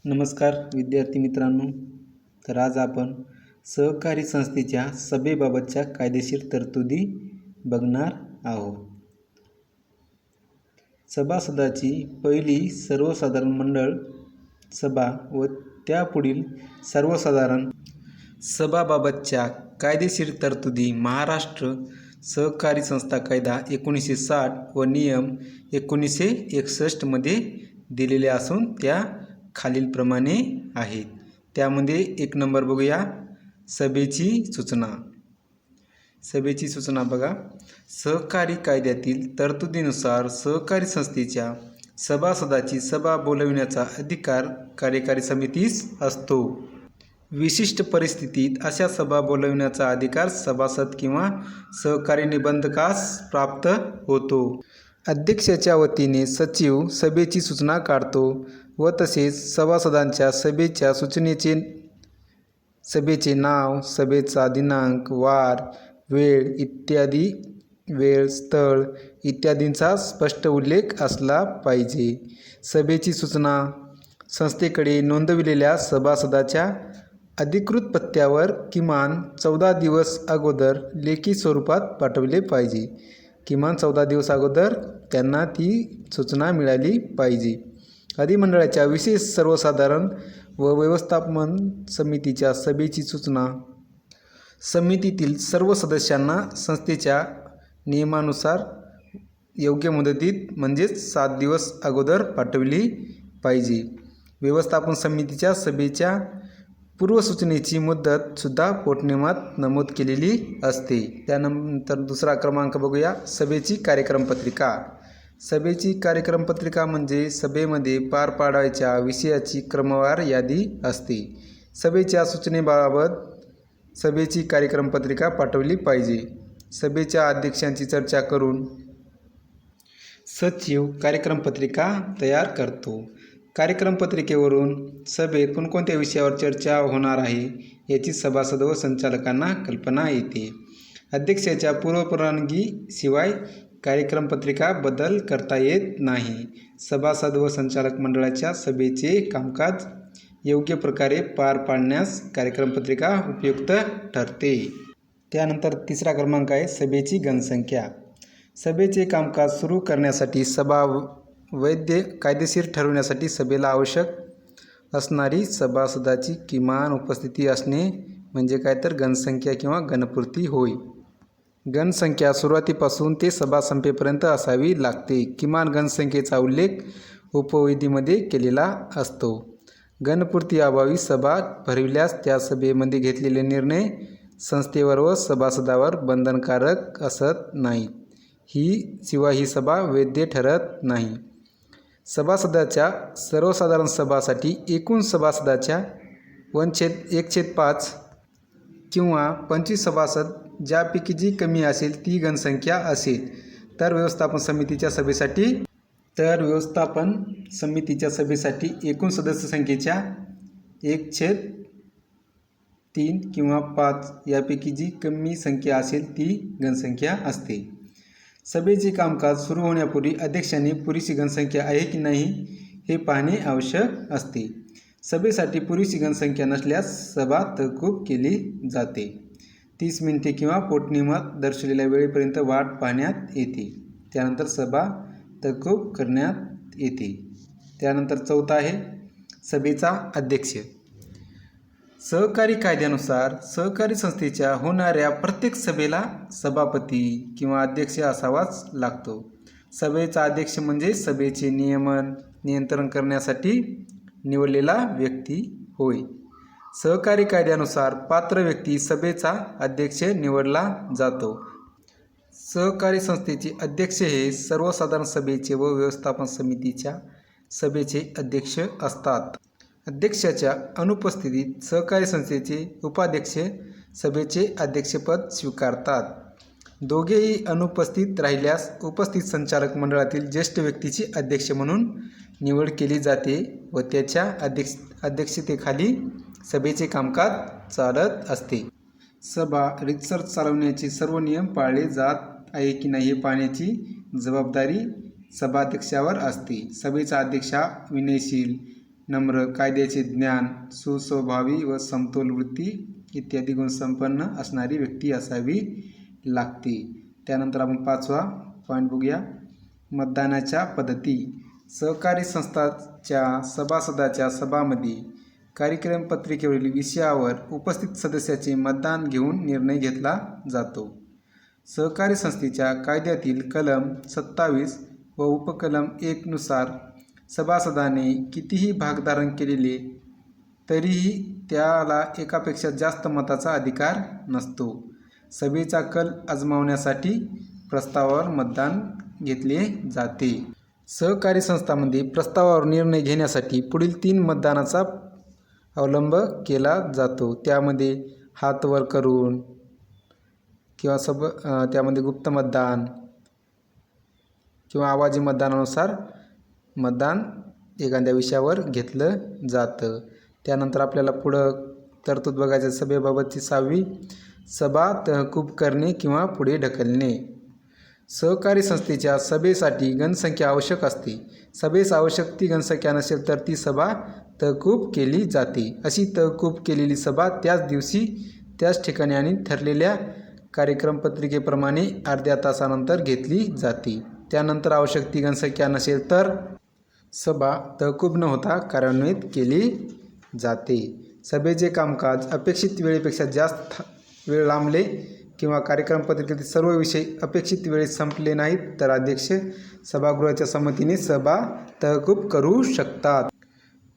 नमस्कार विद्यार्थी मित्रांनो. तर आज आपण सहकारी संस्थेच्या सभेबाबतच्या कायदेशीर तरतुदी बघणार आहोत. सभासदाची पहिली सर्वसाधारण मंडळ सभा व त्यापुढील सर्वसाधारण सभाबाबतच्या कायदेशीर तरतुदी महाराष्ट्र सहकारी संस्था कायदा 1960 व नियम 1961 मध्ये दिलेले असून त्या खालीलप्रमाणे आहेत. त्यामध्ये 1 नंबर बघूया, सभेची सूचना. सभेची सूचना बघा. सहकारी कायद्यातील तरतुदीनुसार सहकारी संस्थेच्या सभासदाची सभा बोलविण्याचा अधिकार कार्यकारी समितीस असतो. विशिष्ट परिस्थितीत अशा सभा बोलविण्याचा अधिकार सभासद किंवा सहकारी निबंधकास प्राप्त होतो. अध्यक्षाच्या वतीने सचिव सभेची सूचना काढतो व तसेच सभासदांच्या सभेचे नाव, सभेचा दिनांक, वार, वेळ इत्यादी, स्थळ इत्यादींचा स्पष्ट उल्लेख असला पाहिजे. सभेची सूचना संस्थेकडे नोंदविलेल्या सभासदाच्या अधिकृत पत्त्यावर किमान 14 दिवस अगोदर लेखी स्वरूपात पाठवले पाहिजे. किमान 14 दिवस अगोदर त्यांना ती सूचना मिळाली पाहिजे. अधिमंडळाच्या विशेष सर्वसाधारण व व्यवस्थापन समितीच्या सभेची सूचना समितीतील सर्व सदस्यांना संस्थेच्या नियमानुसार योग्य मुदतीत म्हणजेच 7 दिवस अगोदर पाठवली पाहिजे. व्यवस्थापन समितीच्या सभेच्या पूर्वसूचनेची मुदतसुद्धा पोटनियमात नमूद केलेली असते. त्यानंतर दुसरा क्रमांक बघूया, सभेची कार्यक्रमपत्रिका. सभेची कार्यक्रमपत्रिका म्हणजे सभेमध्ये पार पाडायच्या विषयाची क्रमवार यादी असते. सभेच्या सूचनेबाबत सभेची कार्यक्रमपत्रिका पाठवली पाहिजे. सभेच्या अध्यक्षांची चर्चा करून सचिव कार्यक्रमपत्रिका तयार करतो. कार्यक्रमपत्रिकेवरून सभेत कोणकोणत्या विषयावर चर्चा होणार आहे याची सभासद व संचालकांना कल्पना येते. अध्यक्षाच्या पूर्वपरवानगीशिवाय कार्यक्रमपत्रिका बदल करता येत नाही. सभासद व संचालक मंडळाच्या सभेचे कामकाज योग्य प्रकारे पार पाडण्यास कार्यक्रमपत्रिका उपयुक्त ठरते. त्यानंतर तिसरा क्रमांक आहे, सभेची घनसंख्या. सभेचे कामकाज सुरू करण्यासाठी सभा वैध कायदेशीर ठरविण्यासाठी सभेला आवश्यक असणारी सभासदाची किमान उपस्थिती असणे म्हणजे काय तर घनसंख्या किंवा घनपूर्ती होय. घनसंख्या सुरुवातीपासून ते सभा संपेपर्यंत असावी लागते. किमान घनसंख्येचा उल्लेख उपविधीमध्ये केलेला असतो. घनपूर्ती अभावी सभा भरविल्यास त्या सभेमध्ये घेतलेले निर्णय संस्थेवर व सभासदावर बंधनकारक असत नाहीत. शिवाय ही सभा वैध ठरत नाही. सभासदाच्या सर्वसाधारण सभासाठी एकूण सभासदाच्या 1/5 किंवा 25 सभासद ज्यापैकी जी कमी असेल ती घनसंख्या असेल तर व्यवस्थापन समितीच्या एकूण सदस्य संख्येच्या 1/3 किंवा 5 यापैकी जी कमी संख्या असेल ती घनसंख्या असते. सभेचे कामकाज सुरू होण्यापूर्वी अध्यक्षांनी पुरेशी घनसंख्या आहे की नाही हे पाहणे आवश्यक असते. सभेसाठी पुरेशी घनसंख्या नसल्यास सभा तहकूब केली जाते. 30 मिनिटे किंवा पोटनियमात दर्शवलेल्या वेळेपर्यंत वाट पाहण्यात येते. त्यानंतर सभा तहकूब करण्यात येते. त्यानंतर चौथा आहे, सभेचा अध्यक्ष. सहकारी कायद्यानुसार सहकारी संस्थेच्या होणाऱ्या प्रत्येक सभेला सभापती किंवा अध्यक्ष असावाच लागतो. सभेचा अध्यक्ष म्हणजे सभेचे नियंत्रण करण्यासाठी निवडलेला व्यक्ती होय. सहकारी कायद्यानुसार पात्र व्यक्ती सभेचा अध्यक्ष निवडला जातो. सहकारी संस्थेचे अध्यक्ष हे सर्वसाधारण सभेचे व व्यवस्थापन समितीच्या सभेचे अध्यक्ष असतात. अध्यक्षाच्या अनुपस्थितीत सहकारी संस्थेचे उपाध्यक्ष सभेचे अध्यक्षपद स्वीकारतात. दोघेही अनुपस्थित राहिल्यास उपस्थित संचालक मंडळातील ज्येष्ठ व्यक्तीची अध्यक्ष म्हणून निवड केली जाते व त्याच्या अध्यक्षतेखाली सभेचे कामकाज चालत असते. सभा रीतसर चालवण्याचे सर्व नियम पाळले जात आहे की नाही हे पाहण्याची जबाबदारी सभाध्यक्षावर असते. सभेचा अध्यक्ष विनयशील, नम्र, कायद्याचे ज्ञान, सुस्वभावी व समतोल वृत्ती इत्यादी गुणसंपन्न असणारी व्यक्ती असावी लागते. त्यानंतर आपण 5वा पॉईंट बघूया. मतदानाच्या पद्धती. सहकारी संस्थांच्या सभासदाच्या सभामध्ये कार्यक्रम पत्रिकेवरील विषयावर उपस्थित सदस्याचे मतदान घेऊन निर्णय घेतला जातो. सहकारी संस्थेच्या कायद्यातील कलम 27 व उपकलम 1 नुसार सभासदाने कितीही भागधारण केलेले तरीही त्याला एकापेक्षा जास्त मताचा अधिकार नसतो. सभेचा कल अजमावण्यासाठी प्रस्तावावर मतदान घेतले जाते. सहकारी संस्थांमध्ये प्रस्तावावर निर्णय घेण्यासाठी पुढील 3 मतदानाचा अवलंब केला जातो. त्यामध्ये हात वर करून किंवा त्यामध्ये गुप्त मतदान किंवा आवाजी मतदानानुसार मतदान एखाद्या विषयावर घेतलं जातं. त्यानंतर आपल्याला पुढं तरतूद बघायचं. सभेबाबतची 6वी, सभा तहकूब करणे किंवा पुढे ढकलणे. सहकारी संस्थेच्या सभेसाठी गणसंख्या आवश्यक असते. सभेस आवश्यक ती गणसंख्या नसेल तर ती सभा तहकूब केली जाते. अशी तहकूब केलेली सभा त्याच दिवशी त्याच ठिकाणी आणि ठरलेल्या कार्यक्रम पत्रिकेप्रमाणे अर्ध्या तासानंतर घेतली जाते. त्यानंतर आवश्यक ती गणसंख्या नसेल तर सभा तहकूब न होता कार्यान्वित केली जाते. सभेचे कामकाज अपेक्षित वेळेपेक्षा जास्त वेळ लांबले किंवा कार्यक्रम पत्रिकेतील सर्व विषय अपेक्षित वेळेत संपले नाहीत तर अध्यक्ष सभागृहाच्या संमतीने सभा तहकूब करू शकतात.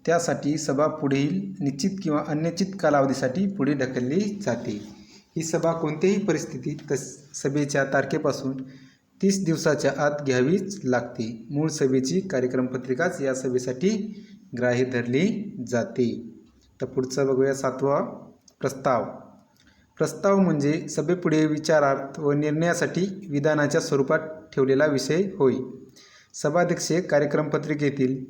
त्यासाठी सभा पुढील निश्चित किंवा अनिश्चित कालावधीसाठी पुढे ढकलली जाते. ही सभा कोणत्याही परिस्थितीत सभेच्या तारखेपासून 30 दिवसाच्या आत घ्यावीच लागते. मूळ सभेची कार्यक्रम पत्रिकाच या सभेसाठी ग्राह्य धरली जाते. तर पुढचं बघूया. 7वा प्रस्ताव. प्रस्ताव म्हणजे सभेपुढे विचारार्थ व निर्णयासाठी विधानाच्या स्वरूपात ठेवलेला विषय होय. सभाध्यक्ष कार्यक्रम पत्रिकेतील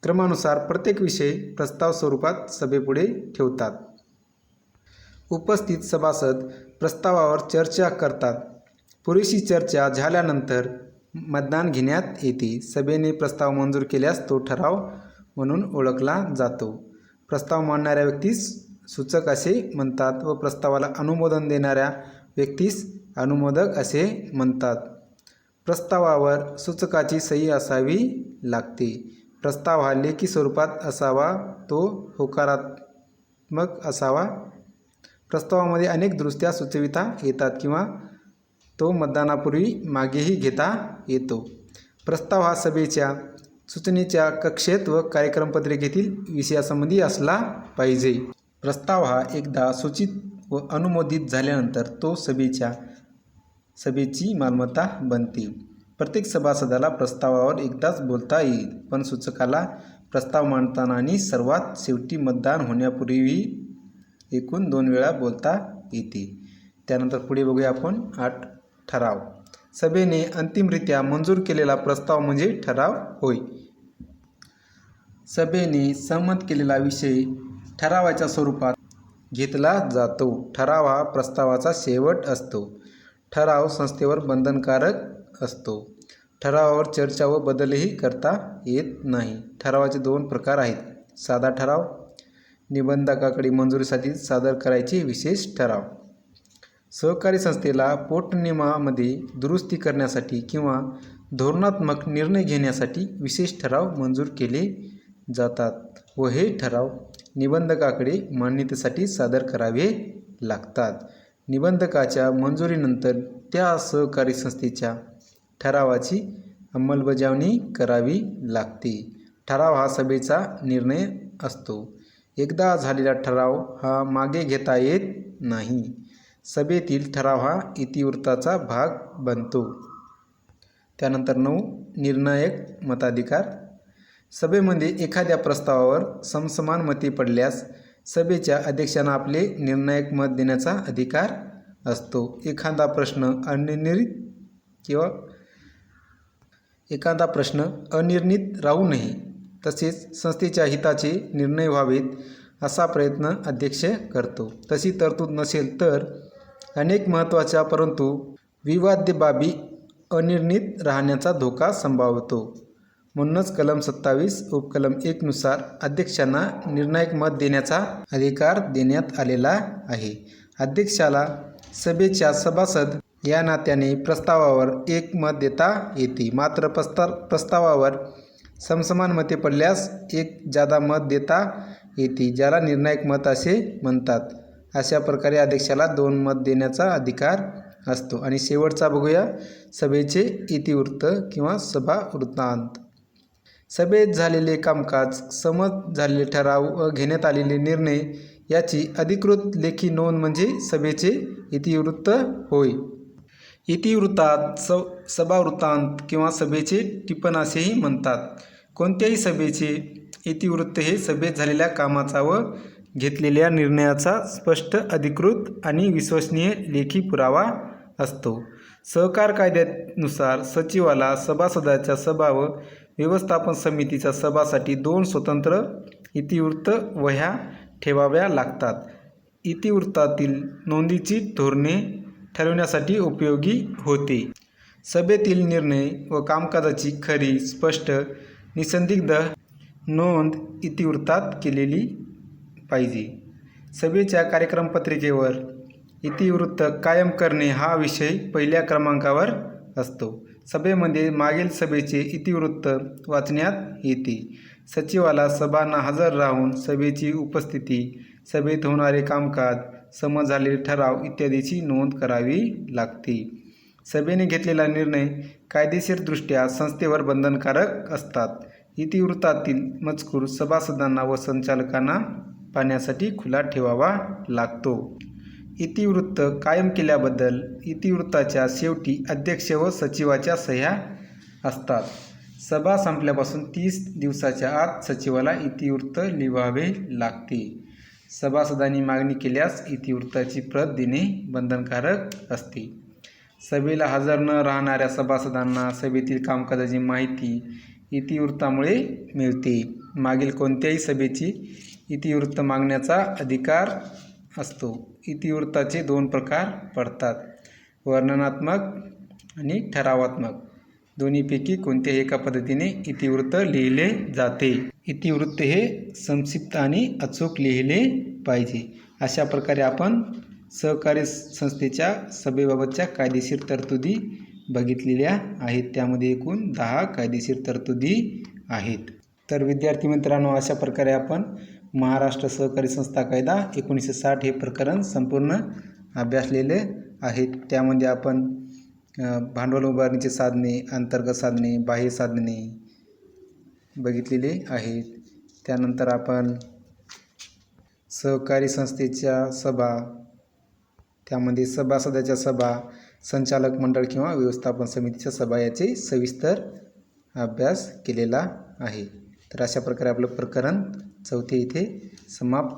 क्रमानुसार प्रत्येक विषय प्रस्ताव स्वरूपात सभेपुढे ठेवतात. उपस्थित सभासद प्रस्तावावर चर्चा करतात. पुरेशी चर्चा झाल्यानंतर मतदान घेण्यात येते. सभेने प्रस्ताव मंजूर केल्यास तो ठराव म्हणून ओळखला जातो. प्रस्ताव मांडणाऱ्या व्यक्तीस सूचक असे म्हणतात व प्रस्तावाला अनुमोदन देणाऱ्या व्यक्तीस अनुमोदक असे म्हणतात. प्रस्तावावर सूचकाची सही असावी लागते. प्रस्ताव हा लेखी स्वरूपात असावा. तो होकारात्मक असावा. प्रस्तावामध्ये अनेक दुरुस्त्या सुचविता येतात किंवा तो मतदानापूर्वी मागेही घेता येतो. प्रस्ताव हा सभेच्या सूचनेच्या कक्षेत व कार्यक्रम पत्रिकेतील विषयासंबंधी असला पाहिजे. प्रस्ताव हा एकदा सूचित व अनुमोदित झाल्यानंतर तो सभेची मालमत्ता बनते. प्रत्येक सभासदाला प्रस्तावावर एकदाच बोलता येईल, पण सूचकाला प्रस्ताव मांडताना आणि सर्वात शेवटी मतदान होण्यापूर्वी एकूण 2 वेळा बोलता येते. त्यानंतर पुढे बघूया आपण 8 ठराव. सभेने अंतिमरित्या मंजूर केलेला प्रस्ताव म्हणजे ठराव होय. सभेने सहमत केलेला विषय ठरावाच्या स्वरूपात घेतला जातो. ठराव हा प्रस्तावाचा शेवट असतो. ठराव संस्थेवर बंधनकारक असतो. ठरावावर चर्चा व बदलही करता येत नाही. ठरावाचे 2 प्रकार आहेत. साधा ठराव, निबंधकाकडे मंजुरीसाठी सादर करायचे विशेष ठराव. सहकारी संस्थेला पोटनियमामध्ये दुरुस्ती करण्यासाठी किंवा धोरणात्मक निर्णय घेण्यासाठी विशेष ठराव मंजूर केले जातात व हे ठराव निबंधकाकडे मान्यतेसाठी सादर करावे लागतात. निबंधकाच्या मंजुरीनंतर त्या सहकारी संस्थेच्या ठरावाची अंमलबजावणी करावी लागते. ठराव हा सभेचा निर्णय असतो. एकदा झालेला ठराव हा मागे घेता येत नाही. सभेतील ठराव हा इतिवृत्ताचा भाग बनतो. त्यानंतर 9 निर्णायक मताधिकार. सभेमध्ये एखाद्या प्रस्तावावर समसमान मते पडल्यास सभेच्या अध्यक्षांना आपले निर्णायक मत देण्याचा अधिकार असतो. एखादा प्रश्न अनिर्णित राहू नये तसेच संस्थेच्या हिताचे निर्णय व्हावेत असा प्रयत्न अध्यक्ष करतो. तशी तरतूद नसेल तर अनेक महत्त्वाच्या परंतु विवाद्य बाबी अनिर्णित राहण्याचा धोका संभावतो. म्हणूनच कलम 27 उपकलम 1 नुसार अध्यक्षांना निर्णायक मत देण्याचा अधिकार देण्यात आलेला आहे. अध्यक्षाला सभेच्या सभासद या नात्याने प्रस्तावावर एक मत देता येते, मात्र प्रस्तावावर समसमान मते पडल्यास एक जादा मत देता येते, ज्याला निर्णायक मत असे म्हणतात. अशा प्रकारे अध्यक्षाला 2 मत देण्याचा अधिकार असतो. आणि शेवटचा बघूया सभेचे इतिवृत्त किंवा सभा वृत्तांत. सभेत झालेले कामकाज, संमत झालेले ठराव व घेण्यात आलेले निर्णय याची अधिकृत लेखी नोंद म्हणजे सभेचे इतिवृत्त होय. इतिवृत्तात सभा वृत्तांत किंवा सभेचे टिपण असेही म्हणतात. कोणत्याही सभेचे इतिवृत्त हे सभेत झालेल्या कामाचा व घेतलेल्या निर्णयाचा स्पष्ट, अधिकृत आणि विश्वसनीय लेखी पुरावा असतो. सहकार कायद्यानुसार सचिवाला सभासदाच्या सभा व व्यवस्थापन समितीच्या सभासाठी 2 स्वतंत्र इतिवृत्त वह्या ठेवाव्या लागतात. इतिवृत्तातील नोंदीची धोरणे ठरविण्यासाठी उपयोगी होते. सभेतील निर्णय व कामकाजाची खरी, स्पष्ट, निसंदिग्ध नोंद इतिवृत्तात केलेली पाहिजे. सभेच्या कार्यक्रमपत्रिकेवर इतिवृत्त कायम करणे हा विषय पहिल्या क्रमांकावर असतो. सभेमध्ये मागील सभेचे इतिवृत्त वाचण्यात येते. सचिवाला सभांना हजर राहून सभेची उपस्थिती, सभेत होणारे कामकाज, संमत झालेले ठराव इत्यादीची नोंद करावी लागते. सभेने घेतलेला निर्णय कायदेशीरदृष्ट्या संस्थेवर बंधनकारक असतात. इतिवृत्तातील मजकूर सभासदांना व संचालकांना पाहण्यासाठी खुला ठेवावा लागतो. इतिवृत्त कायम केल्याबद्दल इतिवृत्ताच्या शेवटी अध्यक्ष व सचिवाच्या सह्या असतात. सभा संपल्यापासून 30 दिवसाच्या आत सचिवाला इतिवृत्त लिहावे लागते. सभासदांनी मागणी केल्यास इतिवृत्ताची प्रत देणे बंधनकारक असते. सभेला हजर न राहणाऱ्या सभासदांना सभेतील कामकाजाची माहिती इतिवृत्तामुळे मिळते. मागील कोणत्याही सभेची इतिवृत्त मागण्याचा अधिकार असतो. इतिवृत्ताचे 2 प्रकार पडतात, वर्णनात्मक आणि ठरावात्मक. दोन्हीपैकी कोणत्याही एका पद्धतीने इतिवृत्त लिहिले जाते. इतिवृत्त हे संक्षिप्त आणि अचूक लिहिले पाहिजे. अशा प्रकारे आपण सहकारी संस्थेच्या सभेबाबतच्या कायदेशीर तरतुदी बघितलेल्या आहेत. त्यामध्ये एकूण 10 कायदेशीर तरतुदी आहेत. तर विद्यार्थी मित्रांनो, अशा प्रकारे आपण महाराष्ट्र सहकारी संस्था कायदा 1960 हे प्रकरण संपूर्ण अभ्यासलेले आहेत. त्यामध्ये आपण भांडवल उभारणीचे साधने, अंतर्गत साधने, बाह्य साधने बघितलेले आहेत. त्यानंतर आपण सहकारी संस्थेच्या सभा, त्यामध्ये सभासदाच्या सभा, संचालक मंडळ किंवा व्यवस्थापन समितीच्या सभा याचे सविस्तर अभ्यास केलेला आहे. तर अशा प्रकारे आपलं प्रकरण 4 इथे समाप्त